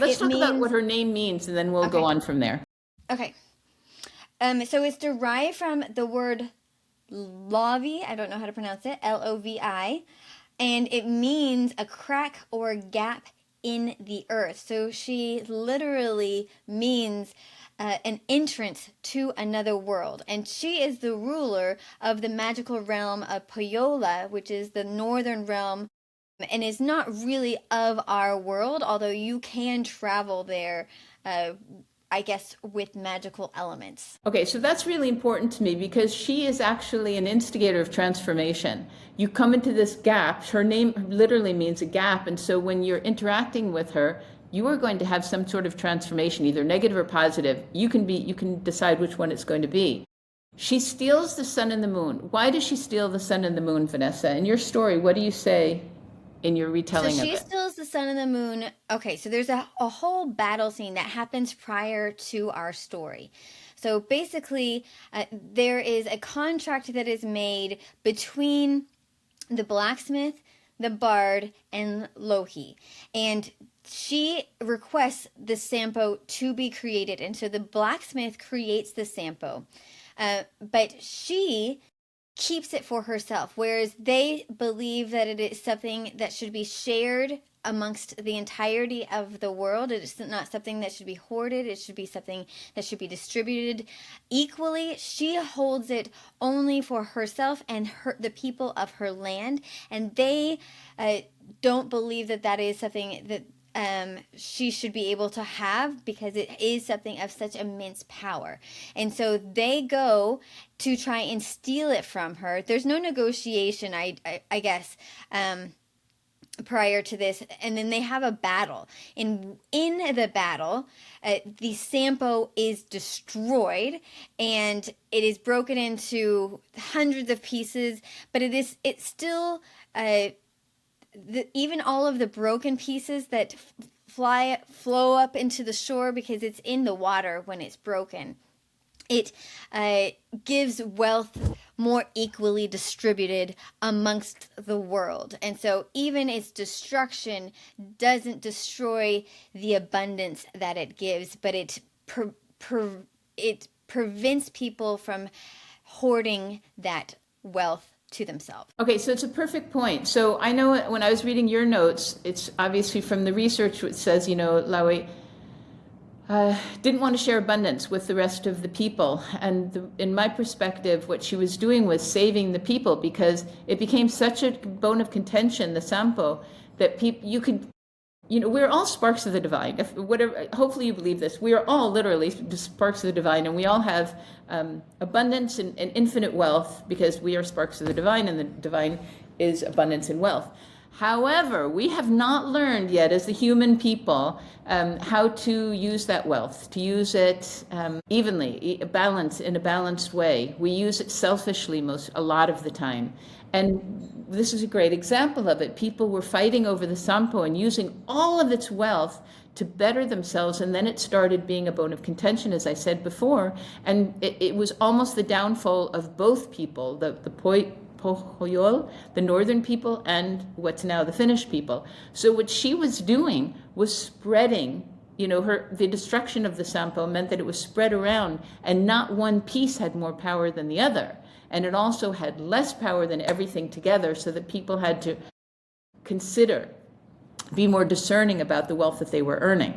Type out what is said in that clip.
Let's It talk about what means, her name means, and then we'll go okay, on from there. okay. So it's derived from the word Lovi. I don't know how to pronounce it. Lovi, and it means a crack or gap in the earth. So she literally means an entrance to another world. And she is the ruler of the magical realm of Poyola, which is the northern realm and is not really of our world, although you can travel there, uh, I guess, with magical elements. Okay, so that's really important to me because she is actually an instigator of transformation. You come into this gap. Her name literally means a gap. And so when you're interacting with her, you are going to have some sort of transformation, either negative or positive. You can decide which one it's going to be. She steals the sun and the moon. Why does she steal the sun and the moon, Vanessa? In your story, what do you say in your So retelling of she it? steals the sun and the moon. Okay, so there's a whole battle scene that happens prior to our story. So basically, there is a contract that is made between the blacksmith, the bard, and Louhi. And she requests the Sampo to be created. And so the blacksmith creates the Sampo. But she keeps it for herself, whereas they believe that it is something that should be shared amongst the entirety of the world. It is not something that should be hoarded. It should be something that should be distributed equally. She holds it only for herself and the people of her land, and they don't believe that that is something that she should be able to have because it is something of such immense power. And so they go to try and steal it from her. There's no negotiation, I guess, prior to this, and then they have a battle. And in the battle, the Sampo is destroyed, and it is broken into hundreds of pieces. But it's still even all of the broken pieces that flow up into the shore because it's in the water when it's broken. It gives wealth more equally distributed amongst the world. And so even its destruction doesn't destroy the abundance that it gives, but it prevents people from hoarding that wealth to themselves. Okay, so it's a perfect point. So I know when I was reading your notes, it's obviously from the research which says, Louhi didn't want to share abundance with the rest of the people. And in my perspective, what she was doing was saving the people because it became such a bone of contention, the Sampo, that you could, we're all sparks of the divine. Hopefully you believe this. We are all literally sparks of the divine, and we all have abundance and infinite wealth because we are sparks of the divine, and the divine is abundance and wealth. However, we have not learned yet as the human people how to use that wealth, to use it evenly, in a balanced way. We use it selfishly a lot of the time. And this is a great example of it. People were fighting over the Sampo and using all of its wealth to better themselves, and then it started being a bone of contention, as I said before, and it was almost the downfall of both people, the Pohjola, the northern people, and what's now the Finnish people. So what she was doing was spreading, the destruction of the Sampo meant that it was spread around, and not one piece had more power than the other. And it also had less power than everything together, so that people had to be more discerning about the wealth that they were earning.